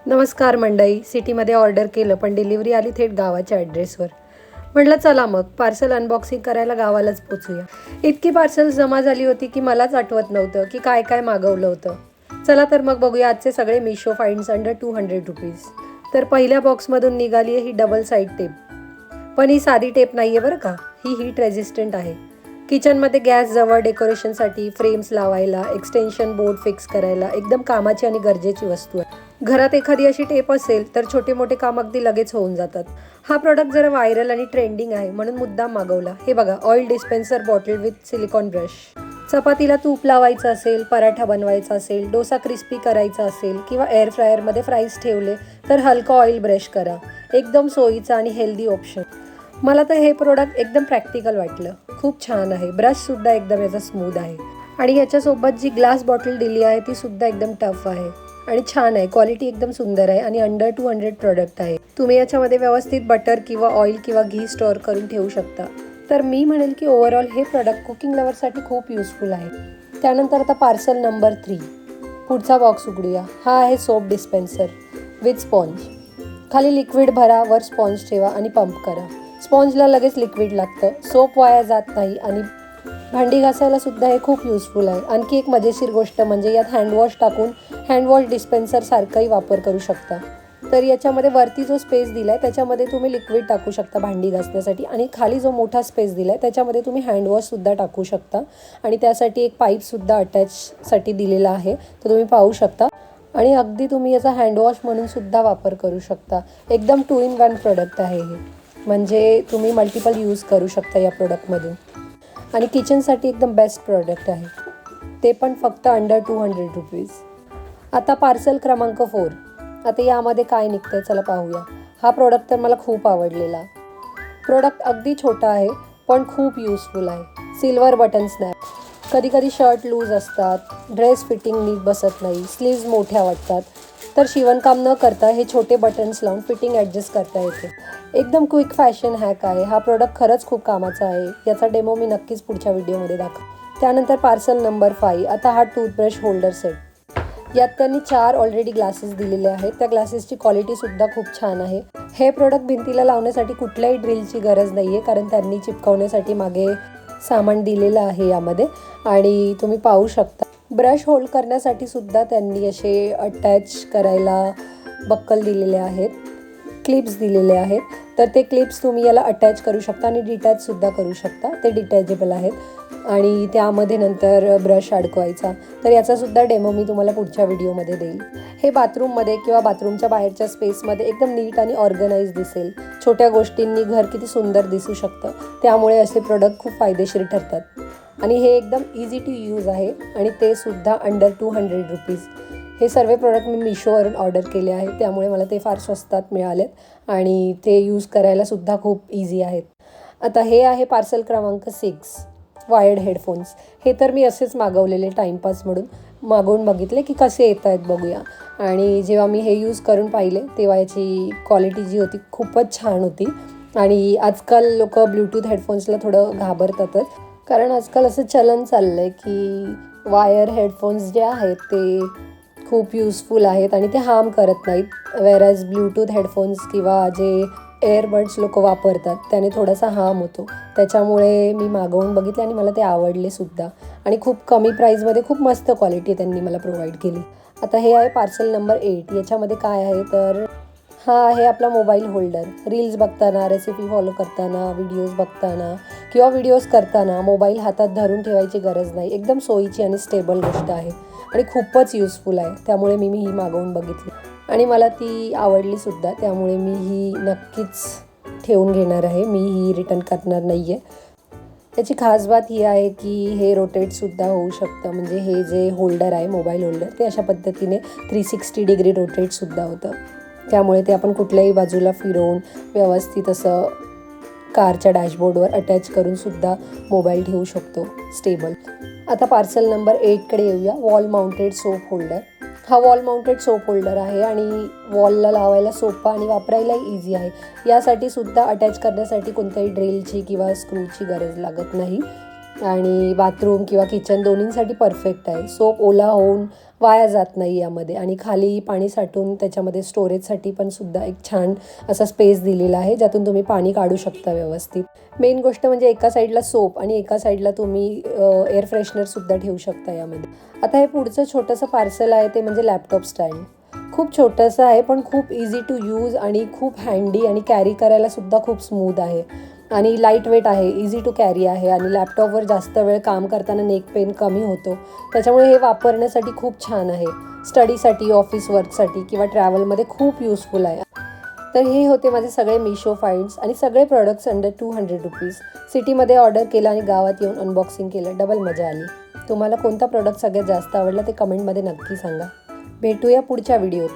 नमस्कार मंडळी. सिटीमध्ये ऑर्डर केलं पण डिलिव्हरी आली थेट गावाच्या ॲड्रेसवर. म्हटलं चला मग पार्सल अनबॉक्सिंग करायला गावालाच पोचूया. इतकी पार्सल्स जमा झाली होती की मलाच आठवत नव्हतं की काय काय मागवलं होतं. चला तर मग बघूया आजचे सगळे मिशो फाइंड्स अंडर 200 रुपीज. तर पहिल्या बॉक्समधून निघाली आहे ही डबल साईड टेप. पण ही साधी टेप नाही आहे बरं का, ही हीट रेझिस्टंट आहे. किचनमध्ये गॅस जवळ डेकोरेशनसाठी, फ्रेम्स लावायला, एक्सटेन्शन बोर्ड फिक्स करायला एकदम कामाची आणि गरजेची वस्तू आहे. घरात एखादी अशी टेप असेल तर छोटे मोठे काम अगदी लगेच होऊन जातात. हा प्रोडक्ट जरा व्हायरल आणि ट्रेंडिंग आहे म्हणून मुद्दाम मागवला. हे बघा, oil dispenser bottle with silicone brush. चपातीला तूप लावायचं असेल, पराठा बनवायचा असेल, डोसा क्रिस्पी करायचा असेल किंवा एअर फ्रायरमध्ये फ्राईज ठेवले तर हलका ऑइल ब्रश करा. एकदम सोयीचा आणि हेल्दी ऑप्शन. मला तर हे प्रोडक्ट एकदम प्रॅक्टिकल वाटलं. खूप छान आहे. ब्रशसुद्धा एकदम याचा स्मूथ आहे आणि याच्यासोबत जी ग्लास बॉटल दिली आहे ती सुद्धा एकदम टफ आहे आणि छान आहे. क्वालिटी एकदम सुंदर आहे आणि अंडर 200 प्रोडक्ट आहे. तुम्ही याच्यामध्ये व्यवस्थित बटर किंवा ऑइल किंवा घी स्टोअर करून ठेवू शकता. तर मी म्हणेल की ओव्हरऑल हे प्रोडक्ट कुकिंग लवरसाठी खूप युजफुल आहे. त्यानंतर आता पार्सल नंबर 3. पुढचा बॉक्स उघडूया. हा आहे सोप डिस्पेन्सर विथ स्पॉन्ज. खाली लिक्विड भरा, वर स्पॉन्ज ठेवा आणि पंप करा. स्पॉन्जला लगेच लिक्विड लागतं, सोप वाया जात नाही आणि भांडी घासायला सुद्धा हे खूप युजफुल आहे. आणखी एक मजेशीर गोष्ट म्हणजे यात हँडवॉश टाकून हँडवॉश डिस्पेन्सर सारखाही वापर करू शकता. तर याच्यामध्ये वरती जो स्पेस दिला आहे त्याच्यामध्ये तुम्ही लिक्विड टाकू शकता भांडी घासण्यासाठी आणि खाली जो मोठा स्पेस दिला आहे त्याच्यामध्ये तुम्ही हँडवॉशसुद्धा टाकू शकता आणि त्यासाठी एक पाईपसुद्धा अटॅचसाठी दिलेला आहे, तो तुम्ही पाहू शकता. आणि अगदी तुम्ही याचा हँडवॉश म्हणून सुद्धा वापर करू शकता. एकदम 2 in 1 प्रोडक्ट आहे हे, म्हणजे तुम्ही मल्टिपल यूज करू शकता या प्रोडक्टमधून. आणि किचनसाठी एकदम बेस्ट प्रोडक्ट आहे, ते पण फक्त अंडर 200 रुपीज. आता पार्सल क्रमांक 4. आता यामध्ये काय निघतंय चला पाहूया. हा प्रोडक्ट तर मला खूप आवडलेला. प्रोडक्ट अगदी छोटा आहे पण खूप युजफुल आहे. Silver button snap. कधी कधी शर्ट लूज असतात, ड्रेस फिटिंग नीट बसत नाही, स्लीव्ज मोठ्या वाटतात, तर शिवणकाम न करता हे छोटे बटन्स लावून फिटिंग ॲडजस्ट करता येते. एकदम क्विक फॅशन हॅक आहे. हा प्रोडक्ट खरंच खूप कामाचा आहे. याचा डेमो मी नक्कीच पुढच्या व्हिडिओमध्ये दाखवेन. त्यानंतर पार्सल नंबर 5. आता हा टूथब्रश होल्डर सेट. यात त्यांनी 4 ऑलरेडी ग्लासेस दिलेले आहेत. त्या ग्लासेसची क्वालिटीसुद्धा खूप छान आहे. हे प्रोडक्ट भिंतीला लावण्यासाठी कुठल्याही ड्रिलची गरज नाही आहे कारण त्यांनी चिपकवण्यासाठी मागे सामान दिलेलं आहे यामध्ये आणि तुम्ही पाहू शकता. ब्रश होल्ड करण्यासाठी सुद्धा त्यांनी असे अटॅच करायला बक्कल दिलेले आहेत, क्लिप्स दिलेले आहेत. तर ते क्लिप्स तुम्ही याला अटॅच करू शकता आणि डिटॅचसुद्धा करू शकता. ते डिटॅचेबल आहेत आणि त्यामध्ये नंतर ब्रश अडकवायचा. तर याचासुद्धा डेमो मी तुम्हाला पुढच्या व्हिडिओमध्ये देईल. हे बाथरूममध्ये किंवा बाथरूमच्या बाहेरच्या स्पेसमध्ये एकदम नीट आणि ऑर्गनाइज दिसेल. छोट्या गोष्टींनी घर किती सुंदर दिसू शकतं, त्यामुळे असे प्रोडक्ट खूप फायदेशीर ठरतात. आणि हे एकदम इझी टू यूज आहे आणि ते सुद्धा अंडर 200 रुपीज. हे सर्व प्रोडक्ट मी मिशोवरून ऑर्डर केले आहेत, त्यामुळे मला ते फार स्वस्तात मिळालेत आणि ते यूज करायलासुद्धा खूप इझी आहेत. आता हे आहे पार्सल क्रमांक 6. Wired headphones. हे तर मी असेच मागवलेले टाईमपास म्हणून मागवून बघितले की कसे येत आहेत बघूया. आणि जेव्हा मी हे यूज करून पाहिले तेव्हा याची क्वालिटी जी होती खूपच छान होती. आणि आजकाल लोक ब्लूटूथ हेडफोन्सला थोडं घाबरतातच कारण आजकाल असं चलन चाललं आहे की वायर हेडफोन्स जे आहेत ते खूप युजफुल आहेत आणि ते हार्म करत नाहीत. वेरॅज ब्लूटूथ हेडफोन्स किंवा जे एअरबड्स लोक वापरतात त्याने थोडासा हार्म होतो. त्याच्यामुळे मी मागवून बघितले आणि मला ते आवडले सुद्धा आणि खूप कमी प्राईजमध्ये खूप मस्त क्वालिटी त्यांनी मला प्रोव्हाइड केली. आता हे आहे पार्सल नंबर 8. याच्यामध्ये काय आहे तर हा आहे आपला मोबाईल होल्डर. रील्स बघताना, रेसिपी फॉलो करताना, व्हिडिओज बघताना किंवा व्हिडिओज करताना मोबाईल हातात धरून ठेवायची गरज नाही. एकदम सोयीची आणि स्टेबल गोष्ट आहे आणि खूपच युजफुल आहे. त्यामुळे मी ही मागवून बघितली आणि मला ती आवडलीसुद्धा. त्यामुळे मी ही नक्कीच ठेवून घेणार आहे. मी ही रिटर्न करणार नाही आहे. याची खास बात ही आहे की हे रोटेटसुद्धा होऊ शकतं. म्हणजे हे जे होल्डर आहे मोबाईल होल्डर ते अशा पद्धतीने 360 डिग्री रोटेटसुद्धा होतं. त्यामुळे ते आपण कुठल्याही बाजूला फिरवून व्यवस्थित असं कारच्या डॅशबोर्डवर अटॅच करूनसुद्धा मोबाईल ठेवू शकतो स्टेबल. आता पार्सल नंबर 8कडे येऊया. Wall mounted soap holder. हा वॉल माउंटेड सोप होल्डर आहे आणि वॉलला लावायला सोपा आणि वापरायलाही इझी आहे. यासाठी सुद्धा अटॅच करण्यासाठी कोणत्याही ड्रिलची किंवा स्क्रूची गरज लागत नाही. आणि बाथरूम किंवा किचन दोन्हींसाठी परफेक्ट आहे. सोप ओला होऊन वाया जात नाही यामध्ये आणि खाली पाणी साठून त्याच्यामध्ये स्टोरेजसाठी पण सुद्धा एक छान असा स्पेस दिलेला आहे, ज्यातून तुम्ही पाणी काढू शकता व्यवस्थित. मेन गोष्ट म्हणजे एका साईडला सोप आणि एका साईडला तुम्ही एअर फ्रेशनरसुद्धा ठेवू शकता यामध्ये. आता हे पुढचं छोटंसं पार्सल आहे ते म्हणजे लॅपटॉप स्टँड. खूप छोटंसं आहे पण खूप इझी टू यूज आणि खूप हँडी आणि कॅरी करायलासुद्धा खूप स्मूथ आहे आणि लाईट वेट आहे, इझी टू कॅरी आहे आणि लॅपटॉपवर जास्त वेळ काम करताना नेक पेन कमी होतो. त्याच्यामुळे हे वापरण्यासाठी खूप छान आहे. स्टडीसाठी, ऑफिस वर्कसाठी किंवा ट्रॅव्हलमध्ये खूप युजफुल आहे. तर हे होते माझे सगळे मिशो फाइंड्स आणि सगळे प्रोडक्ट्स अंडर 200 रुपीज. सिटीमध्ये ऑर्डर केलं आणि गावात येऊन अनबॉक्सिंग केलं, डबल मजा आली. तुम्हाला कोणता प्रोडक्ट सगळ्यात जास्त आवडला ते कमेंटमध्ये नक्की सांगा. भेटूया पुढच्या व्हिडिओत.